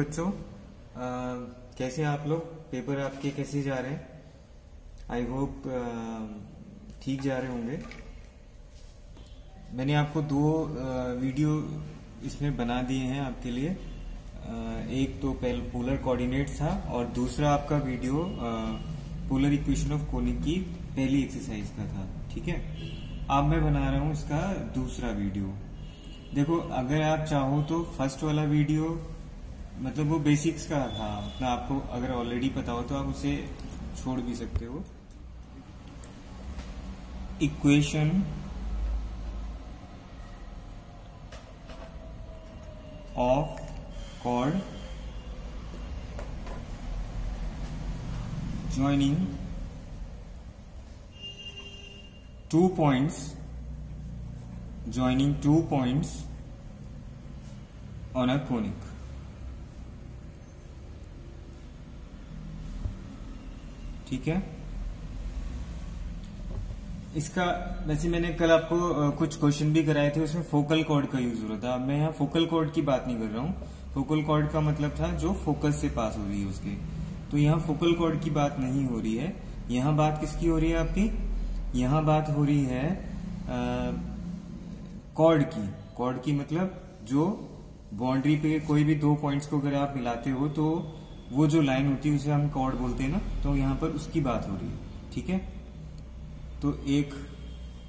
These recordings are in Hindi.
बच्चों, कैसे आप लोग? पेपर आपके कैसे जा रहे हैं? आई होप ठीक जा रहे होंगे। मैंने आपको दो वीडियो इसमें बना दिए हैं आपके लिए। एक तो पोलर कोऑर्डिनेट था और दूसरा आपका video polar equation of conic की पहली एक्सरसाइज का था। ठीक है, अब मैं बना रहा हूं इसका दूसरा वीडियो। देखो, अगर आप चाहो तो फर्स्ट वाला वीडियो मतलब वो बेसिक्स का था अपना, आपको अगर ऑलरेडी पता हो तो आप उसे छोड़ भी सकते हो। Equation of chord joining 2 points on a conic। ठीक है, इसका वैसे मैंने कल आपको कुछ क्वेश्चन भी कराए थे, उसमें फोकल कॉर्ड का यूज हो रहा था। अब मैं यहाँ फोकल कॉर्ड की बात नहीं कर रहा हूँ। फोकल कॉर्ड का मतलब था जो फोकस से पास हो रही है उसके, तो यहाँ फोकल कॉर्ड की बात नहीं हो रही है। यहाँ बात किसकी हो रही है आपकी? यहाँ बात हो रही है कॉर्ड की। कॉर्ड की मतलब जो बाउंड्री पे कोई भी दो पॉइंट्स को अगर आप मिलाते हो तो वो जो लाइन होती है उसे हम कॉर्ड बोलते हैं ना, तो यहाँ पर उसकी बात हो रही है। ठीक है, तो एक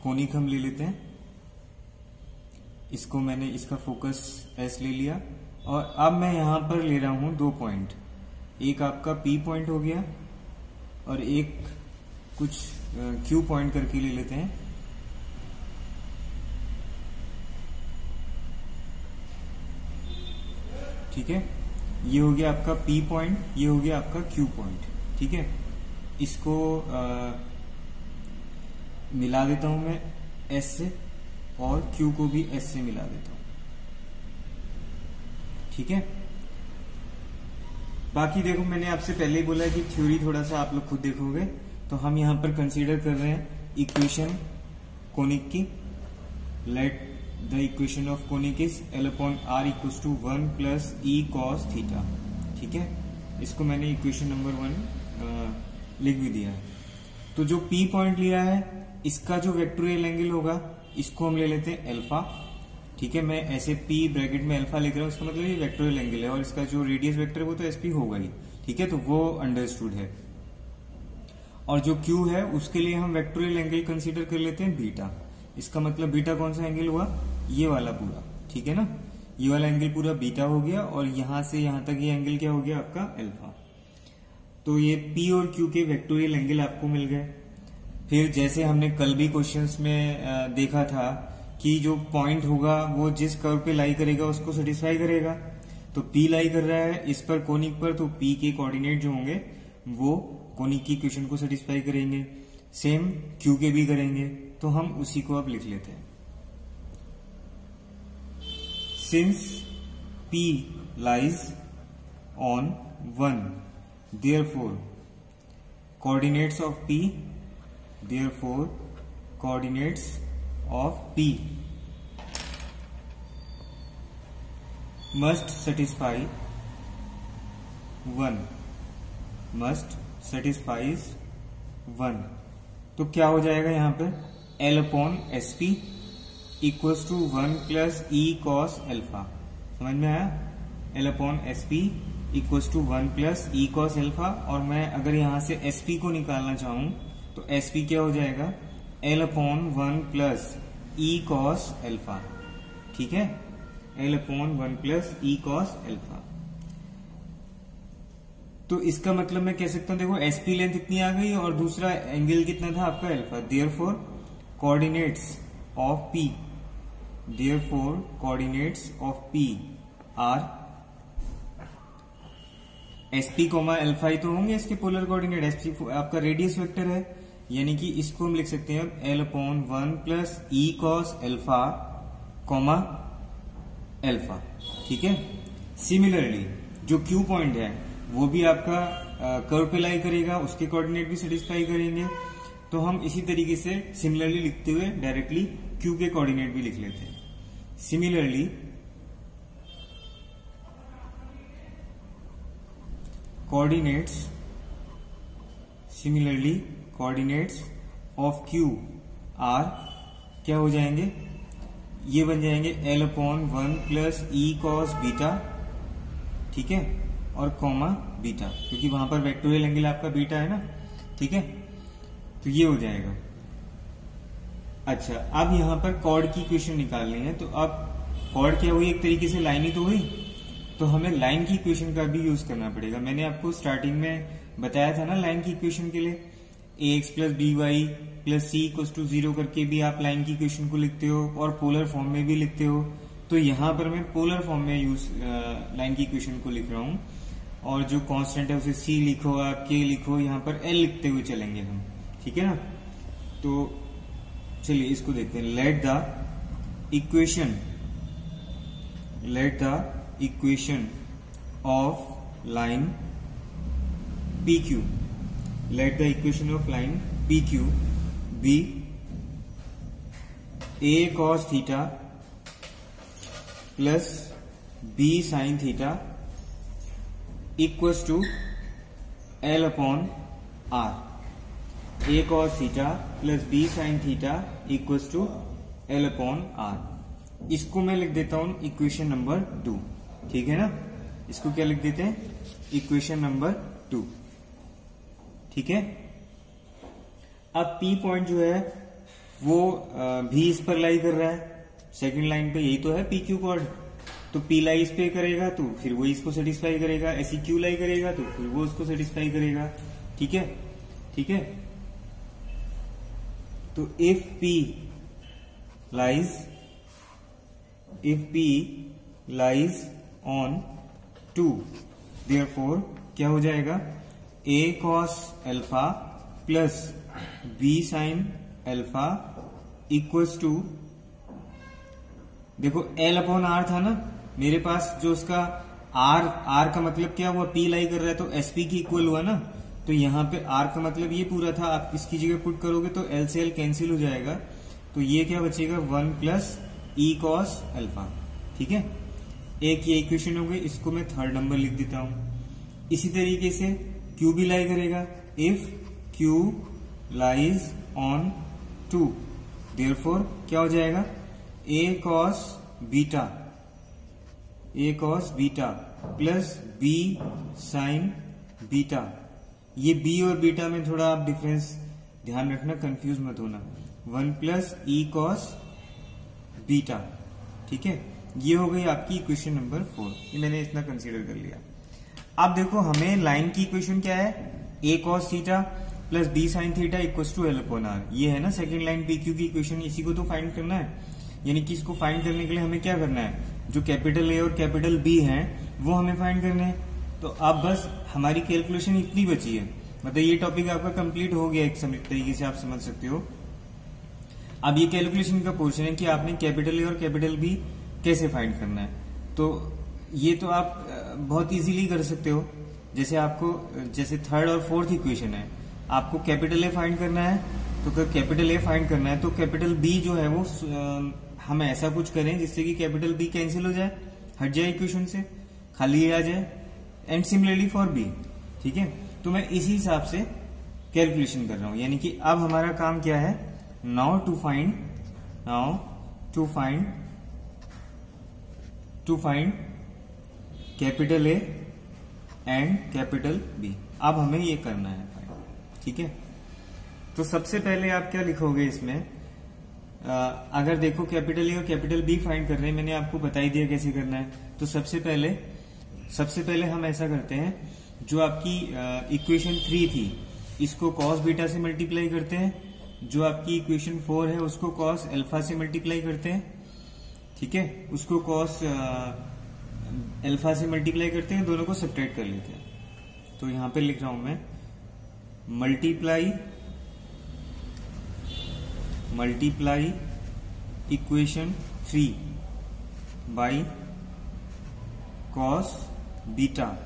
कोनिक हम ले लेते हैं, इसको मैंने इसका फोकस एस ले लिया और अब मैं यहां पर ले रहा हूं 2 पॉइंट। एक आपका पी पॉइंट हो गया और एक कुछ क्यू पॉइंट करके ले लेते हैं। ठीक है, ये हो गया आपका पी पॉइंट, ये हो गया आपका क्यू पॉइंट। ठीक है, इसको मिला देता हूं मैं एस से और क्यू को भी एस से मिला देता हूं। ठीक है, बाकी देखो मैंने आपसे पहले ही बोला कि थ्योरी थोड़ा सा आप लोग खुद देखोगे, तो हम यहां पर कंसीडर कर रहे हैं इक्वेशन कोनिक की। Let the equation of conic is L/R equals to 1 plus E cos theta. ठीक है, इसको मैंने इक्वेशन नंबर 1 लिख भी दिया है। तो जो पी पॉइंट लिया है इसका जो वेक्टोरियल एंगल होगा इसको हम ले लेते हैं अल्फा। ठीक है, मैं ऐसे पी ब्रैकेट में अल्फा लिख रहा हूं, इसका मतलब ये वेक्टोरियल एंगल है और इसका जो रेडियस वेक्टर है वो तो एसपी होगा ही। ठीक है, तो वो अंडरस्टूड है। और जो क्यू है उसके लिए हम वेक्टोरियल एंगल कंसीडर कर लेते हैं बीटा। इसका मतलब बीटा कौन सा एंगल हुआ? ये वाला पूरा। ठीक है ना, ये वाला एंगल पूरा बीटा हो गया और यहां से यहां तक ये एंगल क्या हो गया आपका? अल्फा। तो ये पी और क्यू के वेक्टोरियल एंगल आपको मिल गए। फिर जैसे हमने कल भी क्वेश्चंस में देखा था कि जो पॉइंट होगा वो जिस कर्व पे लाई करेगा उसको सेटिस्फाई करेगा। तो पी लाई कर रहा है इस पर कोनिक पर, तो पी के कोऑर्डिनेट जो होंगे वो कोनिक की इक्वेशन को सेटिस्फाई करेंगे। सेम क्यू के भी करेंगे, तो हम उसी को अब लिख लेते हैं। Since P lies on 1, therefore coordinates of P must satisfy 1, तो क्या हो जाएगा यहाँ पर? L/SP equals to 1 plus E cos alpha. समझ में आया? L/SP equals to 1 plus E cos alpha. और मैं अगर यहां से SP को निकालना चाहूं तो SP क्या हो जाएगा? L/1 प्लस ई कॉस अल्फा। ठीक है, L/1 प्लस ई कॉस अल्फा। तो इसका मतलब मैं कह सकता हूं, देखो SP लेंथ इतनी आ गई और दूसरा एंगल कितना था आपका? Alpha. Therefore coordinates of P are SP, alpha ही तो होंगे इसके पोलर कोऑर्डिनेट। SP आपका रेडियस वेक्टर है, यानी कि इसको हम लिख सकते हैं L/1 प्लस ई कॉस अल्फा अल्फा। ठीक है, सिमिलरली जो क्यू पॉइंट है वो भी आपका कर्व पे लाई करेगा, उसके कोऑर्डिनेट भी सेटिस्फाई करेंगे। तो हम इसी तरीके से सिमिलरली लिखते हुए डायरेक्टली क्यू के कोऑर्डिनेट भी लिख लेते हैं। Similarly coordinates similarly coordinates of Q R क्या हो जाएंगे, ये बन जाएंगे L/1 plus E cos beta, ठीक है, और कॉमा बीटा, क्योंकि वहां पर वेक्टोरियल एंगल आपका बीटा है ना, ठीक है, तो ये हो जाएगा। अच्छा, अब यहां पर कॉर्ड की इक्वेशन निकालनी है, तो अब कॉर्ड क्या हुई, एक तरीके से लाइन ही तो हुई, तो हमें लाइन की इक्वेशन का भी यूज करना पड़ेगा। मैंने आपको स्टार्टिंग में बताया था ना, लाइन की इक्वेशन के लिए ax plus B Y plus C equals to 0 करके भी आप लाइन की इक्वेशन को लिखते हो और पोलर फॉर्म में भी लिखते हो। तो यहां पर मैं पोलर फॉर्म में लाइन की इक्वेशन को लिख रहा हूं, और जो कांस्टेंट है उसे c लिखो, आप k लिखो, यहां पर l लिखते हुए चलेंगे हम, ठीक है ना। तो चलिए इसको देखते हैं। Let the equation of line PQ, let the equation of line PQ be a cos theta plus b sin theta equals to L upon R. a cos theta plus b sin theta equals to L upon R. इसको मैं लिख देता हूं इक्वेशन नंबर 2, ठीक है ना। इसको क्या लिख देते हैं, इक्वेशन नंबर 2, ठीक है। अब P पॉइंट जो है वो भी इस पर लाई कर रहा है, सेकंड लाइन पे, यही तो है PQ कॉर्ड। तो P लाई इस पे करेगा तो फिर वो इसको सेटिस्फाई करेगा, ऐसी Q लाई करेगा तो फिर वो उसको सेटिस्फाई करेगा, ठीक है, ठीक है। तो if P lies on 2, therefore क्या हो जाएगा, a cos alpha plus b sin alpha equals to, देखो L अपॉन R था ना मेरे पास, जो उसका R का मतलब क्या हुआ, P लाई कर रहा है तो SP की इक्वल हुआ ना, तो यहाँ पे R का मतलब ये पूरा था, आप इसकी जगह पुट करोगे तो L से L कैंसिल हो जाएगा, तो ये क्या बचेगा 1 प्लस ई कॉस अल्फा, ठीक है। एक ये इक्वेशन हो गई, इसको मैं थर्ड नंबर लिख देता हूं। इसी तरीके से Q भी लाई करेगा, if Q lies on 2, therefore क्या हो जाएगा, a cos beta plus b sin beta. ये b और बीटा में थोड़ा आप डिफरेंस ध्यान रखना, कंफ्यूज मत होना। 1 प्लस ई कॉस बीटा, ठीक है। ये हो गई आपकी इक्वेशन नंबर 4, ये मैंने इतना कंसीडर कर लिया। अब देखो हमें लाइन की इक्वेशन क्या है, a cos theta plus b sin theta equals to L upon R। ये है ना सेकंड लाइन PQ की इक्वेशन, इसी को तो फाइंड करना है। यानी कि इसको फाइंड करने के लिए हमें क्या करना है, जो कैपिटल A और कैपिटल B है वो हमें फाइंड करने हैं। तो अब बस हमारी कैलकुलेशन इतनी बची है, मतलब ये टॉपिक आपका कंप्लीट हो गया, एक तरीके से आप समझ सकते हो। अब ये कैलकुलेशन का पोर्शन है कि आपने कैपिटल A और कैपिटल B कैसे फाइंड करना है। तो ये तो आप बहुत इजीली कर सकते हो। जैसे थर्ड और फोर्थ इक्वेशन है, आपको कैपिटल A फाइंड करना है, तो कैपिटल A फाइंड करना है तो कैपिटल B जो है वो हम ऐसा कुछ करें जिससे कि कैपिटल B कैंसिल हो जाए, हट जाए इक्वेशन से, खाली ये आ जाए। एंड सिमिलरली फॉर B, ठीक है। तो मैं इसी हिसाब से कैलकुलेशन कर रहा हूं, यानी कि अब हमारा काम क्या है, now to find capital A and capital B। अब हमें ये करना है, ठीक है। तो सबसे पहले आप क्या लिखोगे इसमें, अगर देखो कैपिटल A और कैपिटल B फाइंड कर रहे हैं, मैंने आपको बता ही दिया कैसे करना है। तो सबसे पहले हम ऐसा करते हैं, जो आपकी इक्वेशन 3 थी इसको कॉस बीटा से मल्टीप्लाई करते हैं, जो आपकी इक्वेशन 4 है उसको कॉस अल्फा से मल्टीप्लाई करते हैं, ठीक है, उसको कॉस अल्फा से मल्टीप्लाई करते हैं, दोनों को सब्ट्रैक्ट कर लेते हैं। तो यहां पे लिख रहा हूं मैं, multiply equation 3 by cos beta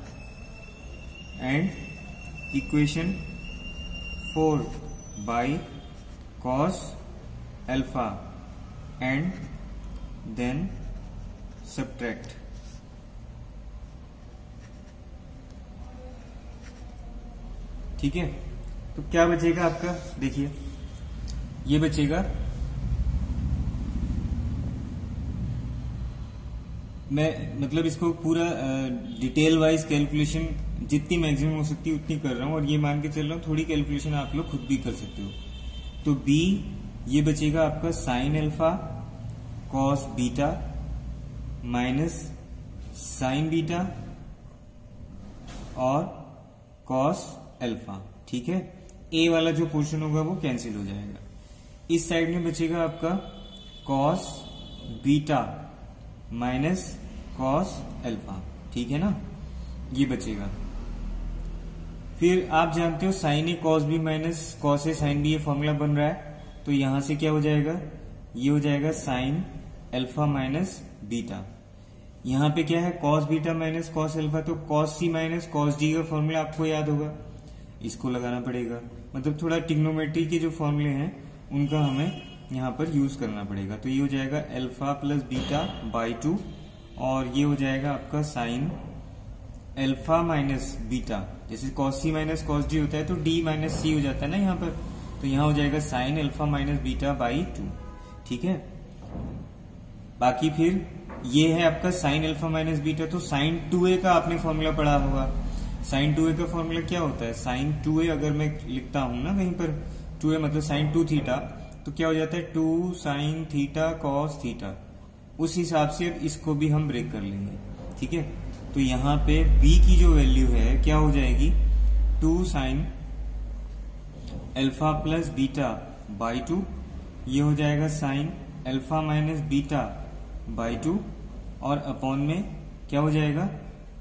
and equation 4 by cos alpha and then subtract. ठीक है। तो क्या बचेगा आपका, देखिए ये बचेगा, मैं मतलब इसको पूरा डिटेल वाइज कैलकुलेशन जितनी मैक्सिमम हो सकती है उतनी कर रहा हूं, और ये मान के चल रहा हूं थोड़ी कैलकुलेशन आप लोग खुद भी कर सकते हो। तो b ये बचेगा आपका sine alpha cos beta minus sign beta और कॉस अल्फा, ठीक है। a वाला जो पोर्शन होगा वो कैंसिल हो जाएगा। इस साइड में बचेगा आपका cos beta minus cos alpha, ठीक है ना, ये बचेगा। फिर आप जानते हो sign A cos B minus cos A sine B, ये फॉर्मूला बन रहा है। तो यहां से क्या हो जाएगा, ये हो जाएगा साइन अल्फा माइनस बीटा। यहां पे क्या है, cos beta minus cos alpha, तो कॉस सी माइनस कॉस डी का फॉर्मूला आपको याद होगा, इसको लगाना पड़ेगा। मतलब थोड़ा ट्रिग्नोमेट्री के जो फॉर्मूले हैं उनका हमें यहां पर यूज करना पड़ेगा। तो ये हो जाएगा अल्फा प्लस बीटा बाई 2, और ये हो जाएगा आपका साइन अल्फा माइनस बीटा, जैसे कॉस सी माइनस कॉस डी होता है तो डी माइनस सी हो जाता है ना यहाँ पर, तो यहाँ हो जाएगा sine alpha minus beta by 2, ठीक है। बाकी फिर ये है आपका साइन अल्फा माइनस बीटा, तो साइन 2a का आपने फॉर्मूला पढ़ा होगा। साइन 2a का फॉर्मूला क्या होता है, साइन 2a अगर मैं लिखता हूं ना कहीं पर 2a मतलब साइन 2 थीटा, तो क्या हो जाता है 2 साइन थीटा कॉस थीटा। उस हिसाब से अब इसको भी हम ब्रेक कर लेंगे, ठीक है। तो यहाँ पे b की जो वैल्यू है क्या हो जाएगी, 2 sine alpha plus beta by 2, ये हो जाएगा sine alpha minus beta by 2, और अपॉन में क्या हो जाएगा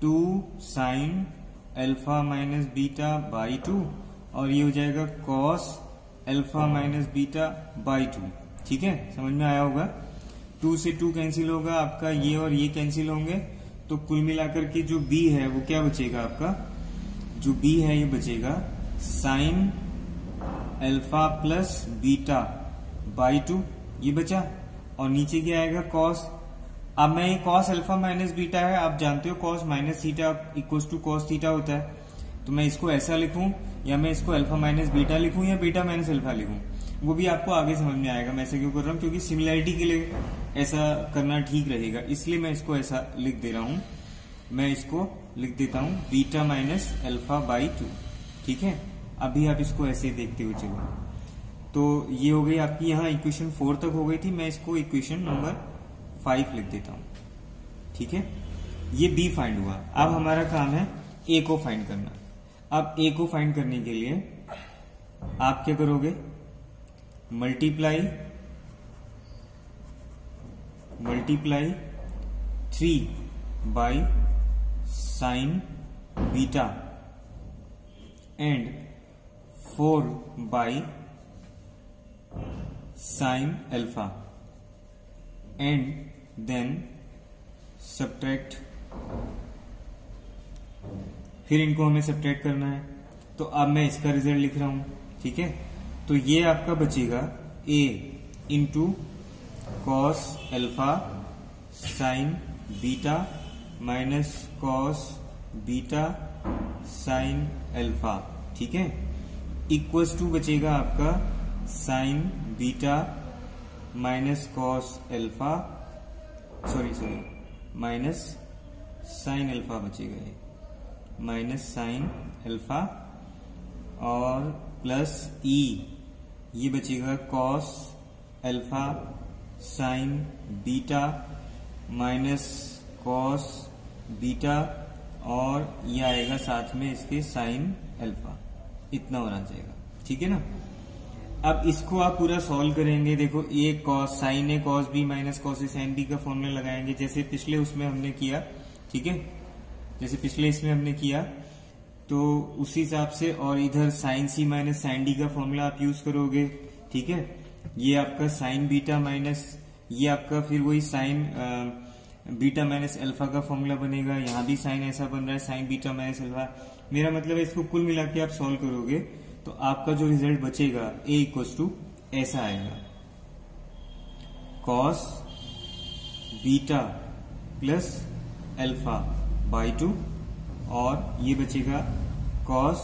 2 sine alpha minus beta by 2, और ये हो जाएगा cos alpha minus beta by 2, ठीक है, समझ में आया होगा। 2 से 2 कैंसिल होगा आपका, ये और ये कैंसिल होंगे, तो कुल मिलाकर के जो b है वो क्या बचेगा आपका, जो b है ये बचेगा sine alpha plus beta by 2, ये बचा, और नीचे क्या आएगा कॉस। अब मैं ये कॉस अल्फा माइनस बीटा है, आप जानते हो cos minus theta equal to cos theta होता है, तो मैं इसको ऐसा लिखूं या मैं इसको अल्फा माइनस बीटा लिखूं या बीटा माइनस अल्फा लिखूं, वो भी आपको आगे समझ में आएगा मैं ऐसा क्यों कर रहा हूं, क्योंकि सिमिलैरिटी के लिए ऐसा करना ठीक रहेगा, इसलिए मैं इसको ऐसा लिख दे रहा हूं। मैं इसको लिख देता हूं बीटा माइनस अल्फा बाई 2, ठीक है। अभी आप इसको ऐसे देखते हुए चलो, तो ये हो गई आपकी, यहाँ इक्वेशन 4 तक हो गई थी, मैं इसको इक्वेशन नंबर 5 लिख देता हूं, ठीक है। ये b फाइंड हुआ। अब हमारा काम है a को फाइंड करना। अब a को फाइंड करने के लिए आप क्या करोगे, multiply 3 by sine beta and 4 by sine alpha and then subtract, फिर इनको हमें सब्ट्रैक्ट करना है। तो अब मैं इसका रिजल्ट लिख रहा हूं, ठीक है। तो ये आपका बचेगा a into cos alpha sign beta minus cos beta sine alpha, ठीक है, इक्वल्स टू बचेगा आपका sign beta minus cos alpha, sorry minus sine alpha बचेगा, ये माइनस साइन अल्फा, और प्लस e ये बचेगा cos alpha sign beta minus cos beta, और ये आएगा साथ में इसके साइन अल्फा, इतना होना चाहिए, ठीक है ना। अब इसको आप पूरा सॉल्व करेंगे, देखो ये cos sine A cos B minus cos A sine B का फॉर्मूला लगाएंगे जैसे पिछले उसमें हमने किया, ठीक है, जैसे पिछले इसमें हमने किया, तो उसी हिसाब से, और इधर साइन सी माइनस साइन डी का फॉर्मूला आप यूज करोगे, ठीक है। ये आपका साइन बीटा माइनस, ये आपका फिर वही साइन बीटा माइनस अल्फा का फॉर्मूला बनेगा, यहाँ भी साइन ऐसा बन रहा है साइन बीटा माइनस अल्फा। मेरा मतलब है इसको कुल मिला के आप सॉल्व करोगे तो आपका जो रिजल्ट बचेगा a इक्वल्स टू ऐसा आएगा, cos beta plus alpha by 2, और ये बचेगा cos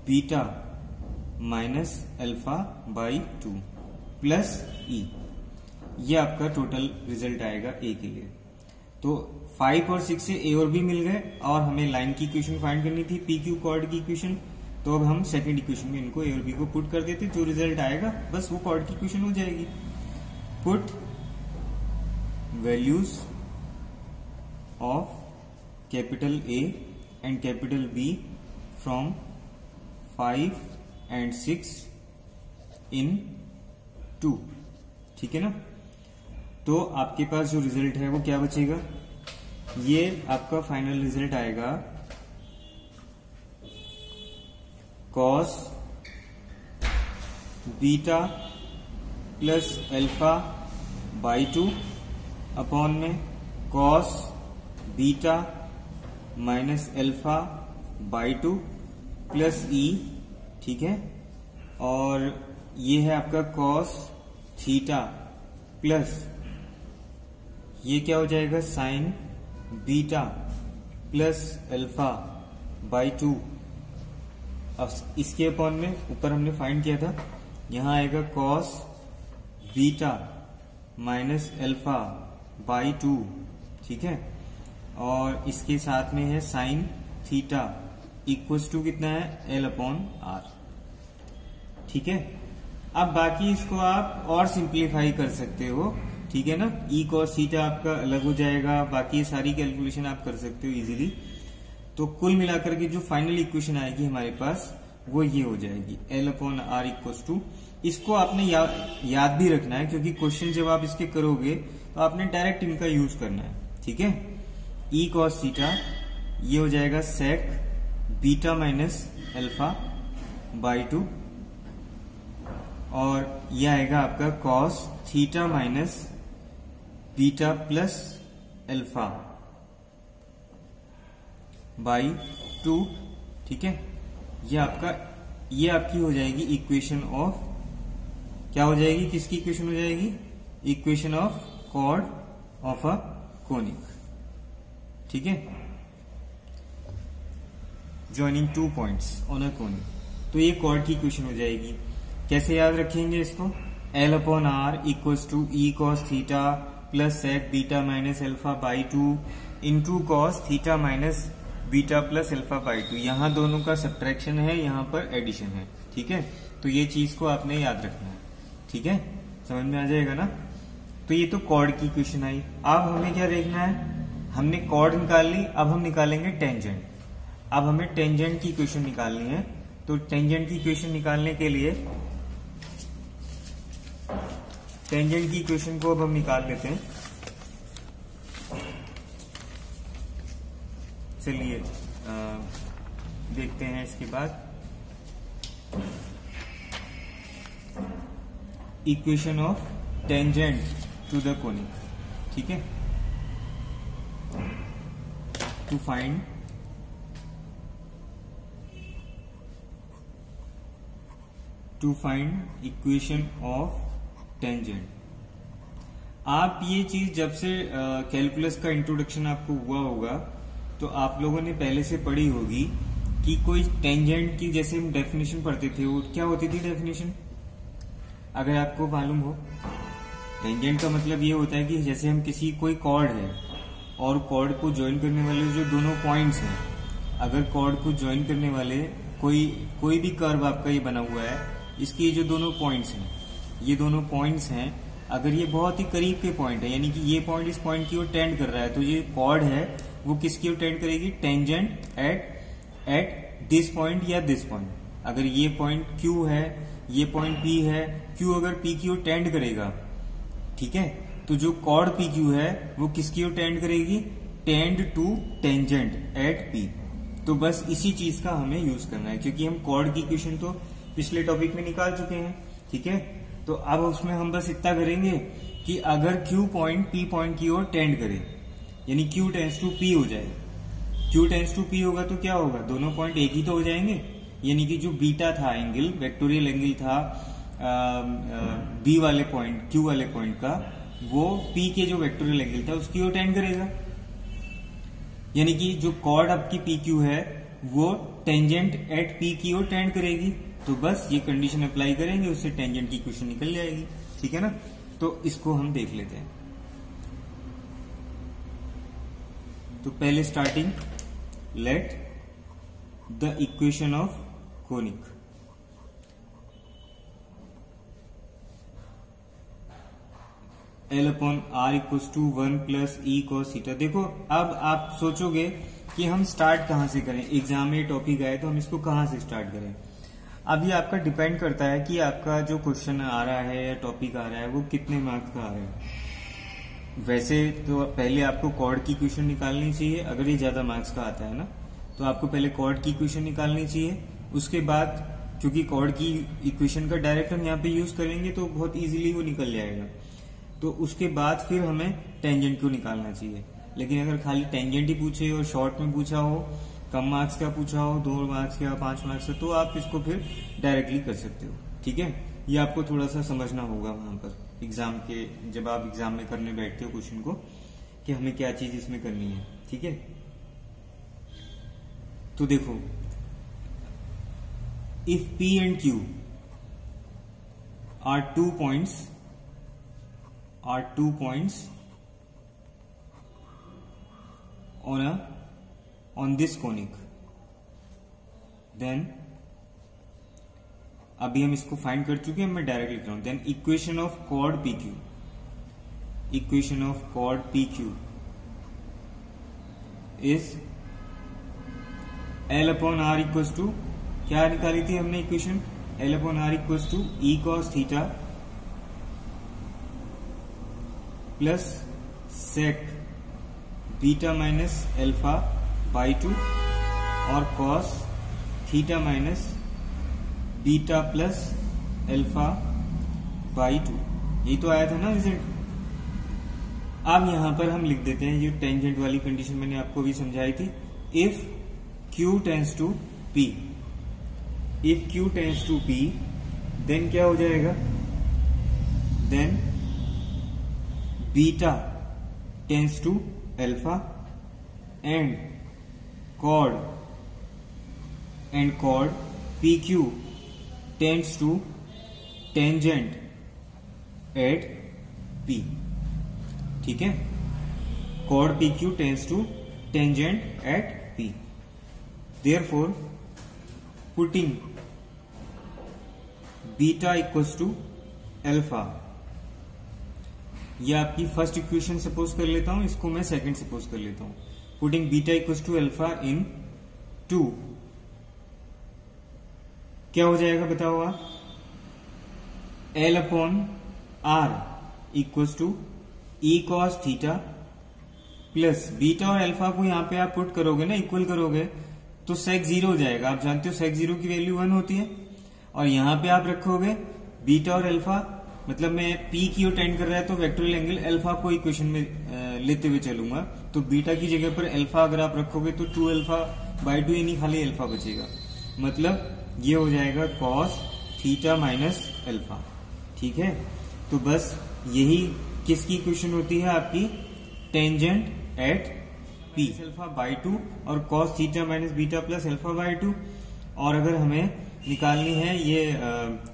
beta minus alpha by 2 plus E. ये आपका टोटल रिजल्ट आएगा ए के लिए। तो 5 और 6 से ए और बी मिल गए और हमें लाइन की इक्वेशन फाइंड करनी थी, पी क्यू कॉर्ड की इक्वेशन। तो अब हम सेकंड इक्वेशन में इनको ए और बी को पुट कर देते, जो रिजल्ट आएगा बस वो कॉर्ड की इक्वेशन हो जाएगी। Put values of capital A and capital B from 5 and 6 in 2, ठीक है ना। तो आपके पास जो रिजल्ट है वो क्या बचेगा, ये आपका फाइनल रिजल्ट आएगा cos beta plus alpha by 2 upon में cos beta minus alpha by 2 plus E, ठीक है। और ये है आपका कॉस थीटा प्लस ये क्या हो जाएगा sign beta plus alpha by 2। अब इसके अपॉन में ऊपर हमने फाइंड किया था, यहां आएगा cos beta minus alpha by 2, ठीक है। और इसके साथ में है साइन थीटा इक्वल्स टू कितना है एल अपॉन आर, ठीक है। अब बाकी इसको आप और सिंप्लीफाई कर सकते हो, ठीक है ना। ई कॉस थीटा आपका अलग हो जाएगा, बाकी सारी कैलकुलेशन आप कर सकते हो इजीली। तो कुल मिलाकर के जो फाइनल इक्वेशन आएगी हमारे पास वो ये हो जाएगी L upon R equals to. इसको आपने याद भी रखना है, क्योंकि क्वेश्चन जब आप इसके करोगे तो आपने डायरेक्ट इनका यूज करना है, ठीक है। ई कॉस थीटा ये हो जाएगा सेक बीटा माइनस अल्फा बाई 2 और यह आएगा आपका cos theta minus beta plus alpha by 2, ठीक है। ये आपकी हो जाएगी इक्वेशन ऑफ, क्या हो जाएगी, किसकी इक्वेशन हो जाएगी, equation of chord of a conic, ठीक है। Joining 2 points on a conic, तो ये कॉर्ड की इक्वेशन हो जाएगी। कैसे याद रखेंगे इसको, L upon R equals to E cos theta plus sec beta minus alpha by 2 into cos theta minus beta plus alpha by 2। यहां दोनों का सब्ट्रैक्शन है, यहां पर एडिशन है, ठीक है। तो ये चीज को आपने याद रखना है, ठीक है, समझ में आ जाएगा ना। तो ये तो कॉर्ड की इक्वेशन आई। अब हमें क्या देखना है, हमने कॉर्ड निकाल ली, अब हम निकालेंगे टेंजेंट। अब हमें टेंजेंट की इक्वेशन निकालनी है। तो टेंजेंट की इक्वेशन निकालने के लिए टेंजेंट की इक्वेशन को अब हम निकाल लेते हैं। चलिए देखते हैं इसके बाद equation of tangent to the conic, ठीक है। To find equation of tangent. आप ये चीज जब से कैलकुलस का इंट्रोडक्शन आपको हुआ होगा तो आप लोगों ने पहले से पढ़ी होगी कि कोई टेंजेंट की जैसे हम डेफिनेशन पढ़ते थे, वो क्या होती थी डेफिनेशन, अगर आपको मालूम हो। टेंजेंट का मतलब ये होता है कि जैसे हम कोई कॉर्ड है और कॉर्ड को ज्वाइन करने वाले जो दोनों पॉइंट्स हैं, अगर कॉर्ड को ज्वाइन करने वाले कोई भी कर्व आपका ये बना हुआ है, इसके जो दोनों पॉइंट्स हैं, ये दोनों पॉइंट्स हैं, अगर ये बहुत ही करीब के पॉइंट है, यानी कि ये पॉइंट इस पॉइंट की ओर टेंड कर रहा है, तो ये कॉर्ड है वो किसकी ओर टेंड करेगी, टेंजेंट एट दिस पॉइंट या दिस पॉइंट। अगर ये पॉइंट Q है, ये पॉइंट P है, Q अगर P की ओर टेंड करेगा, ठीक है, तो जो कॉर्ड PQ है वो किसकी ओर टेंड करेगी, tend to tangent at P। तो बस इसी चीज का हमें यूज करना है, क्योंकि हम कॉर्ड की इक्वेशन तो पिछले टॉपिक में निकाल चुके हैं, ठीक है। तो अब उसमें हम बस इतना करेंगे कि अगर Q पॉइंट P पॉइंट की ओर टेंड करे, यानी Q टेंड्स टू P हो जाए, Q टेंड्स टू P होगा तो क्या होगा, दोनों पॉइंट एक ही तो हो जाएंगे। यानी कि जो बीटा था एंगल, वेक्टोरियल एंगल था B वाले पॉइंट, Q वाले पॉइंट का, वो P के जो वेक्टोरियल एंगल था उसकी ओर टेंड करेगा। यानी कि जो कॉर्ड आपकी PQ है वो टेंजेंट एट पी की ओर टेंड करेगी। तो बस ये कंडीशन अप्लाई करेंगे, उससे टेंजेंट की इक्वेशन निकल जाएगी। ठीक है ना, तो इसको हम देख लेते हैं। तो पहले starting, let the equation of conic L upon R equals to 1 plus E cos theta. देखो अब आप सोचोगे कि हम स्टार्ट कहां से करें, एग्जाम में टॉपिक आए तो हम इसको कहां से स्टार्ट करें। अब ये आपका डिपेंड करता है कि आपका जो क्वेश्चन आ रहा है या टॉपिक आ रहा है वो कितने मार्क्स का आ रहा है। वैसे तो पहले आपको कॉर्ड की इक्वेशन निकालनी चाहिए, अगर ये ज्यादा मार्क्स का आता है ना तो आपको पहले कॉर्ड की इक्वेशन निकालनी चाहिए। उसके बाद क्योंकि कॉर्ड की इक्वेशन का डायरेक्ट हम यहाँ पे यूज करेंगे तो बहुत इजीली वो निकल जाएगा। तो उसके बाद फिर हमें टेंजेंट को निकालना चाहिए। लेकिन अगर खाली टेंजेंट ही पूछे और शॉर्ट में पूछा हो, कम मार्क्स का पूछा हो, 2 मार्क्स का 5 मार्क्स का, तो आप इसको फिर डायरेक्टली कर सकते हो। ठीक है, ये आपको थोड़ा सा समझना होगा वहां पर एग्जाम के, जब आप एग्जाम में करने बैठते हो क्वेश्चन को, कि हमें क्या चीज इसमें करनी है। ठीक है, तो देखो, if P and Q are 2 points on this conic, then अभी हम इसको फाइंड कर चुके हैं, मैं डायरेक्ट लिख रहा हूं। Then equation of chord PQ is L upon R equals to, क्या निकाली थी हमने equation, L upon R equals to E cos theta plus sec beta minus alpha by 2 और cos theta minus beta plus alpha by 2। यही तो आया था ना रिजल्ट। अब यहां पर हम लिख देते हैं, ये टेंजेंट वाली कंडीशन मैंने आपको भी समझाई थी। If Q tends to P, if Q tends to P, then क्या हो जाएगा, then beta tends to alpha and chord PQ tends to tangent at P। ठीक है, chord PQ tends to tangent at P। Therefore, putting beta equals to alpha, ये आपकी फर्स्ट इक्वेशन सपोज कर लेता हूं, इसको मैं सेकंड सपोज कर लेता हूं। Putting beta equals to alpha in 2, क्या हो जाएगा बताओ आप, L upon R equals to E cos theta plus beta और अल्फा को यहां पे आप पुट करोगे ना, इक्वल करोगे तो सेक 0 हो जाएगा। आप जानते हो सेक 0 की वैल्यू 1 होती है। और यहां पे आप रखोगे बीटा और अल्फा, मतलब मैं P की ओर टेंड कर रहा है तो वेक्टोरियल एंगल अल्फा को इक्वेशन में लेते हुए चलूंगा। तो बीटा की जगह पर अल्फा अगर आप रखोगे तो 2 अल्फा बाई 2, यानी खाली अल्फा बचेगा। मतलब ये हो जाएगा कॉस थीटा माइनस अल्फा। ठीक है, तो बस यही किसकी इक्वेशन होती है आपकी, tangent at P alpha by 2 और cos theta minus beta plus alpha by 2। और अगर हमें निकालनी है ये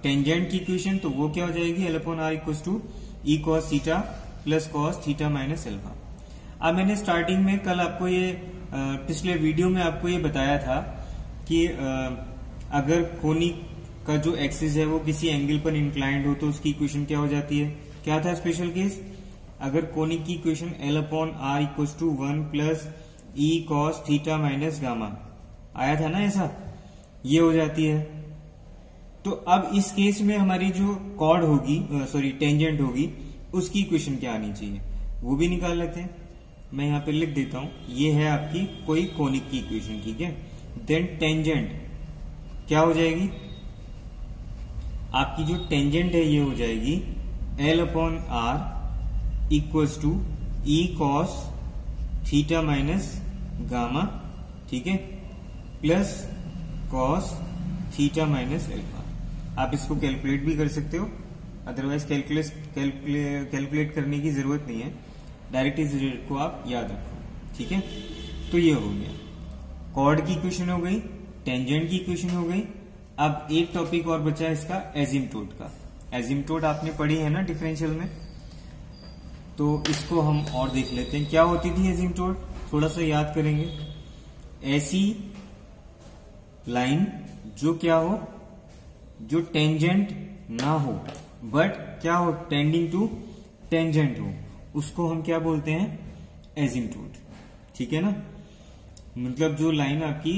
टेंजेंट की इक्वेशन, तो वो क्या हो जाएगी, L upon R equals to E cos theta plus cos theta minus alpha. अब मैंने स्टार्टिंग में कल आपको ये पिछले वीडियो में आपको ये बताया था कि अगर कोनिक का जो एक्सिस है वो किसी एंगल पर इंक्लाइंड हो तो उसकी इक्वेशन क्या हो जाती है। क्या था स्पेशल केस, अगर कोनिक की equation L upon R equals to 1 plus E cos theta minus gamma आया था ना, ऐसा ये हो जाती है। तो अब इस केस में हमारी जो कॉर्ड होगी, सॉरी टेंजेंट होगी, उसकी इक्वेशन क्या आनी चाहिए वो भी निकाल लेते हैं। मैं यहां पे लिख देता हूं, ये है आपकी कोई कोनिक की इक्वेशन। ठीक है, देन टेंजेंट क्या हो जाएगी, आपकी जो टेंजेंट है ये हो जाएगी L upon R equals to E cos theta minus gamma, ठीक है, plus cos theta minus alpha. आप इसको कैलकुलेट भी कर सकते हो, अदरवाइज कैलकुलेट करने की जरूरत नहीं है, डायरेक्ट इस रिजल्ट को आप याद रखो। ठीक है, तो ये हो गया। कॉर्ड की इक्वेशन हो गई, टेंजेंट की इक्वेशन हो गई। अब एक टॉपिक और बचा है इसका, एजिम्पटोट का। एजिम्पटोट आपने पढ़ी है ना डिफरेंशियल में, तो इसको हम और देख लेते हैं। क्या होती थी एजिम्पटोट, थोड़ा सा याद करेंगे। ऐसी लाइन जो क्या हो, जो टेंजेंट ना हो बट क्या हो, टेंडिंग टू टेंजेंट हो, उसको हम क्या बोलते हैं, एजिम्पटोट। ठीक है ना, मतलब जो लाइन आपकी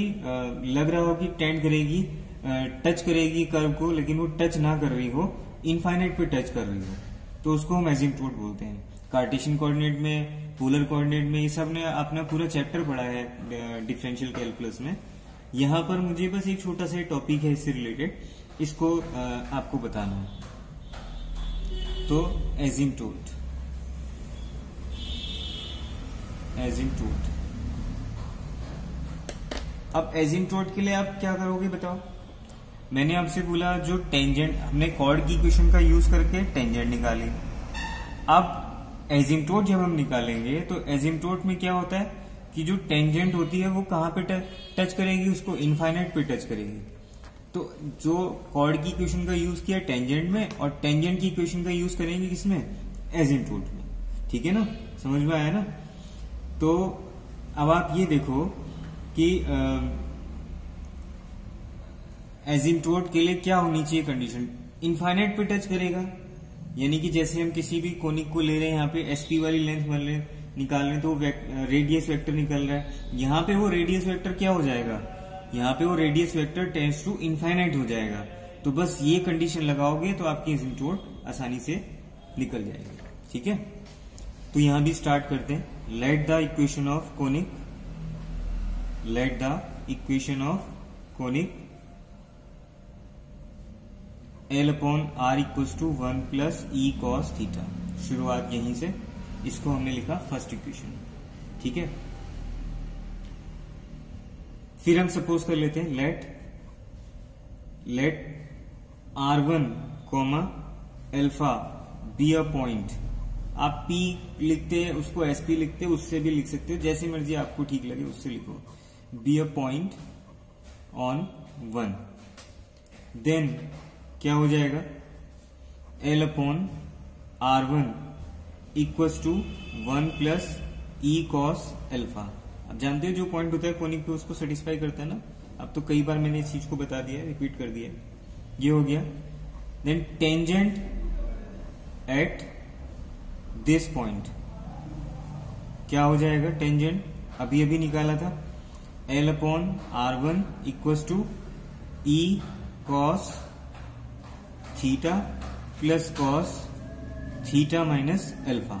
लग रहा हो कि टेंड करेगी, टच करेगी कर्व को, लेकिन वो टच ना कर रही हो, इनफाइनाइट पे टच कर रही हो, तो उसको हम एजिम्पटोट बोलते हैं। कार्टेशियन कोऑर्डिनेट में, पोलर कोऑर्डिनेट में, ये सब ने अपना पूरा चैप्टर पढ़ा है डिफरेंशियल कैलकुलस में। यहां पर मुझे बस एक छोटा सा टॉपिक है इससे रिलेटेड, इसको आपको बताना है। तो एजिम्पटोट, एजिम्पटोट। अब एजिम्पटोट के लिए आप क्या करोगे बताओ। मैंने आपसे बोला जो टेंजेंट, हमने कॉर्ड की इक्वेशन का यूज करके टेंजेंट निकाली। अब एजिम्पटोट जब हम निकालेंगे तो एजिम्पटोट में क्या होता है कि जो टेंजेंट होती है वो कहां पे टच करेगी, उसको इनफाइनाइट पे टच करेगी। तो जो कॉर्ड की इक्वेशन का यूज किया टेंजेंट में, और टेंजेंट की इक्वेशन का यूज करेंगे किसमें, एजिम्पटोट में। ठीक है ना, समझ में आया ना। तो अब आप ये देखो कि एजिम्पटोट के लिए क्या होनी चाहिए कंडीशन, इनफाइनाइट पे टच करेगा। यानी कि जैसे हम किसी भी कोनिक को ले रहे हैं, यहाँ पे एसपी वाली लेंथ निकाल रहे हैं, तो रेडियस वेक्टर निकल रहा है। यहाँ पे वो रेडियस वेक्टर क्या हो जाएगा, यहाँ पे वो radius vector tends to infinite हो जाएगा। तो बस ये कंडीशन लगाओगे तो आपकी एजिम्पटोट आसानी से निकल जाएगी। ठीक है, तो यहां भी स्टार्ट करते हैं। Let the equation of conic, let the equation of conic L upon R equals to 1 plus E cos theta. शुरुआत यहीं से, इसको हमने लिखा फर्स्ट इक्वेशन। ठीक है, फिर हम सपोज कर लेते हैं let R1 comma alpha be a point. आप P लिखते हैं, उसको SP लिखते हैं, उससे भी लिख सकते हो, जैसे मर्जी आपको ठीक लगे उससे लिखो। Be a point on 1, then क्या हो जाएगा, L upon R1 equals to 1 plus E cos alpha. अब जानते हो जो पॉइंट होता है कोनिक पे उसको सेटिस्फाई करता है ना। अब तो कई बार मैंने इस चीज को बता दिया, रिपीट कर दिया। ये हो गया। Then tangent at this point क्या हो जाएगा, टेंजेंट अभी अभी निकाला था, L upon R1 equals to E cos theta plus cos theta minus alpha.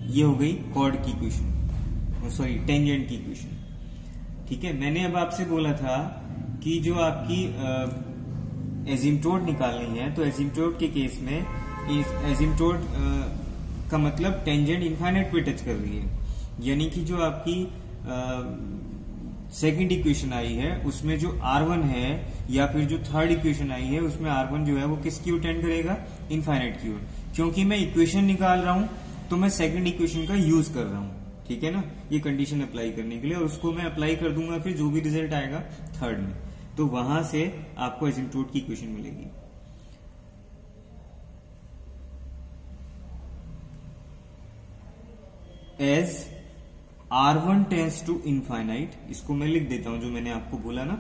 ये हो गई कॉर्ड की इक्वेशन, सॉरी टेंजेंट की इक्वेशन। ठीक है, मैंने अब आपसे बोला था कि जो आपकी एजिम्पटोट निकालनी है, तो एजिम्पटोट के केस में एजिम्पटोट का मतलब टेंजेंट इनफाइनाइट पे टच कर रही है। यानी कि जो आपकी सेकंड इक्वेशन आई है उसमें जो R1 है, या फिर जो थर्ड इक्वेशन आई है उसमें R1 जो है वो किसकी ओर टेंड करेगा, इनफाइनाइट की ओर। क्योंकि मैं इक्वेशन निकाल रहा हूं तो मैं सेकंड इक्वेशन का यूज कर रहा हूं। ठीक है ना, ये कंडीशन अप्लाई करने के लिए, और उसको मैं अप्लाई कर दूंगा फिर जो भी रिजल्ट आएगा थर्ड में, तो वहां से आपको एसिम्पटोट की इक्वेशन मिलेगी। As R1 tends to infinite, इसको मैं लिख देता हूं जो मैंने आपको बोला ना।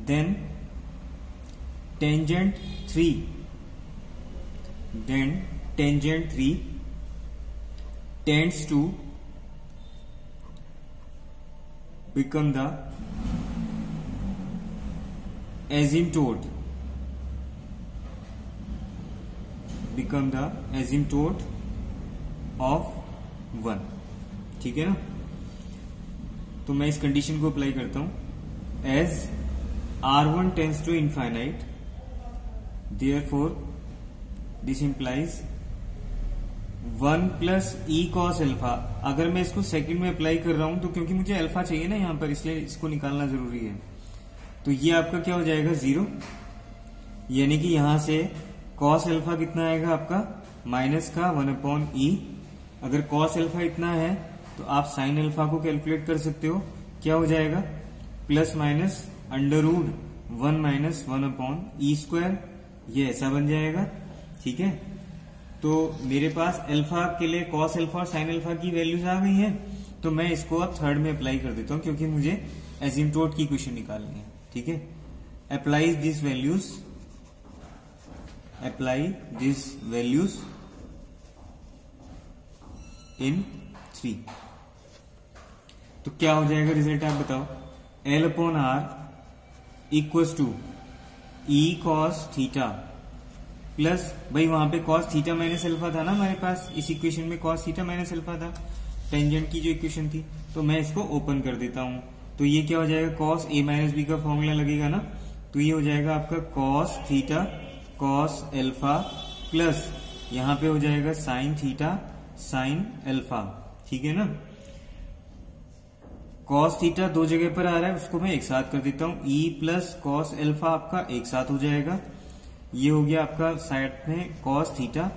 Then tangent 3, then tangent 3 tends to become the asymptote, become the asymptote of 1। ठीक है ना, तो मैं इस कंडीशन को अप्लाई करता हूं। As R1 tends to infinite, therefore this implies 1 plus E cos alpha. अगर मैं इसको सेकंड में अप्लाई कर रहा हूं तो क्योंकि मुझे अल्फा चाहिए ना यहां पर, इसलिए इसको निकालना जरूरी है। तो ये आपका क्या हो जाएगा, 0। यानी कि यहां से cos एल्फा कितना आएगा आपका, माइनस का 1/E। अगर cos एल्फा इतना है तो आप साइन अल्फा को कैलकुलेट कर सकते हो। क्या हो जाएगा, plus minus under root 1 minus 1 upon E square, ये ऐसा बन जाएगा। ठीक है, तो मेरे पास अल्फा के लिए कॉस अल्फा और साइन अल्फा की वैल्यूज आ गई है, तो मैं इसको अब थर्ड में अप्लाई कर देता हूं क्योंकि मुझे एसिम्प्टोट की इक्वेशन निकालनी है। ठीक है, अप्लाई दिस वैल्यूज इन 3। तो क्या हो जाएगा रिजल्ट आप बताओ, L upon R equals to E cos theta plus, भाई वहां पे कॉस थीटा माइनस अल्फा था ना हमारे पास, इस इक्वेशन में कॉस थीटा माइनस अल्फा था, टेंजेंट की जो इक्वेशन थी, तो मैं इसको ओपन कर देता हूं। तो ये क्या हो जाएगा, कॉस ए माइनस बी का फॉर्मूला लगेगा ना, तो ये हो जाएगा आपका cos theta cos alpha plus यहां पे हो जाएगा साइन थीटा साइन अल्फा। ठीक है ना, कॉस थीटा दो जगह पर आ रहा है, उसको मैं एक साथ कर देता हूं, ई प्लस कॉस अल्फा आपका एक साथ हो जाएगा, ये हो गया आपका साइड में कॉस थीटा,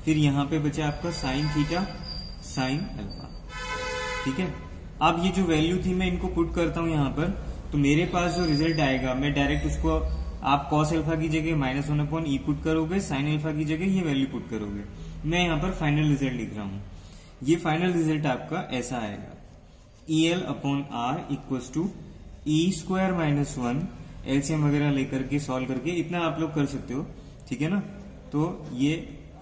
फिर यहां पे बचा आपका साइन थीटा साइन अल्फा। ठीक है, अब ये जो वैल्यू थी मैं इनको पुट करता हूं यहां पर, तो मेरे पास जो रिजल्ट आएगा मैं डायरेक्ट उसको, आप कॉस अल्फा की जगह -1 अपॉन ई पुट करोगे, साइन अल्फा की जगह ये वैल्यू पुट करोगे। मैं यहां पर फाइनल रिजल्ट लिख रहा हूं, ये फाइनल रिजल्ट आपका ऐसा आएगा, e L upon R equals to e square minus 1, LCM वगैरह लेकर के सॉल्व करके इतना आप लोग कर सकते हो। ठीक है ना, तो ये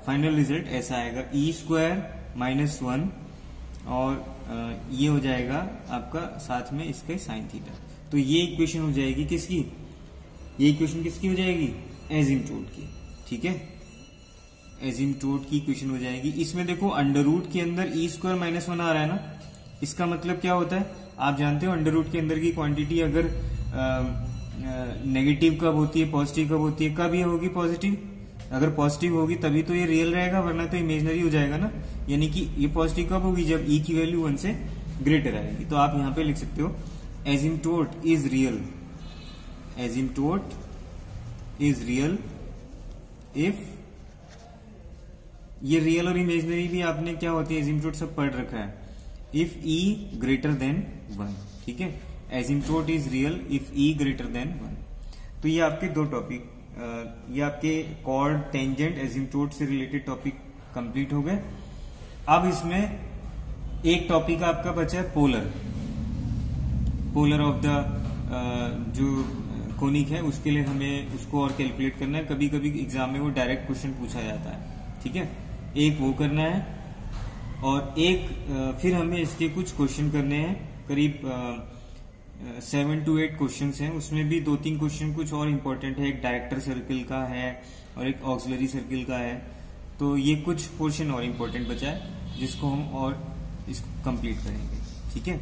फाइनल रिजल्ट ऐसा आएगा, ई स्क्वायर माइनस 1 और ये हो जाएगा आपका साथ में इसका साइन थीटा। तो ये इक्वेशन हो जाएगी किसकी, ये इक्वेशन किसकी हो जाएगी, एसिम्प्टोट की। ठीक है, एसिम्प्टोट की इक्वेशन हो जाएगी। इसमें देखो अंडर रूट के अंदर ई स्क्वायर माइनस 1 आ रहा है ना, इसका मतलब क्या होता है, आप जानते हो अंडर रूट के अंदर की क्वांटिटी अगर नेगेटिव कब होती है, पॉजिटिव कब होती है, कब ये होगी पॉजिटिव, अगर पॉजिटिव होगी तभी तो ये रियल रहेगा, वरना तो इमेजनरी हो जाएगा ना। यानी कि ये पॉजिटिव कब होगी, जब ई की वैल्यू 1 से ग्रेटर आएगी। तो आप यहां पे लिख सकते हो asymptote is real, asymptote is real if, ये रियल और इमेजनरी भी आपने क्या होती है एसिम्प्टोट सब पढ़ रखा है, इफ ई ग्रेटर देन 1। ठीक है, asymptote is real if E greater than 1। तो ये आपके दो टॉपिक, ये आपके कॉर्ड टेंजेंट एसिम्प्टोट से रिलेटेड टॉपिक कंप्लीट हो गए। अब इसमें एक टॉपिक आपका बचा है पोलर, पोलर ऑफ द जो कोनिक है, उसके लिए हमें उसको और कैलकुलेट करना है। कभी कभी एग्जाम में वो डायरेक्ट क्वेश्चन पूछा जाता है। ठीक है, एक वो करना है और एक फिर हमें इसके कुछ क्वेश्चन करने हैं, करीब 7 to 8 क्वेश्चन हैं। उसमें भी 2-3 क्वेश्चन कुछ और इम्पोर्टेंट है, एक डायरेक्टर सर्किल का है और एक ऑक्सिलरी सर्किल का है। तो ये कुछ पोर्शन और इम्पोर्टेंट बचा है जिसको हम और इसको कंप्लीट करेंगे। ठीक है।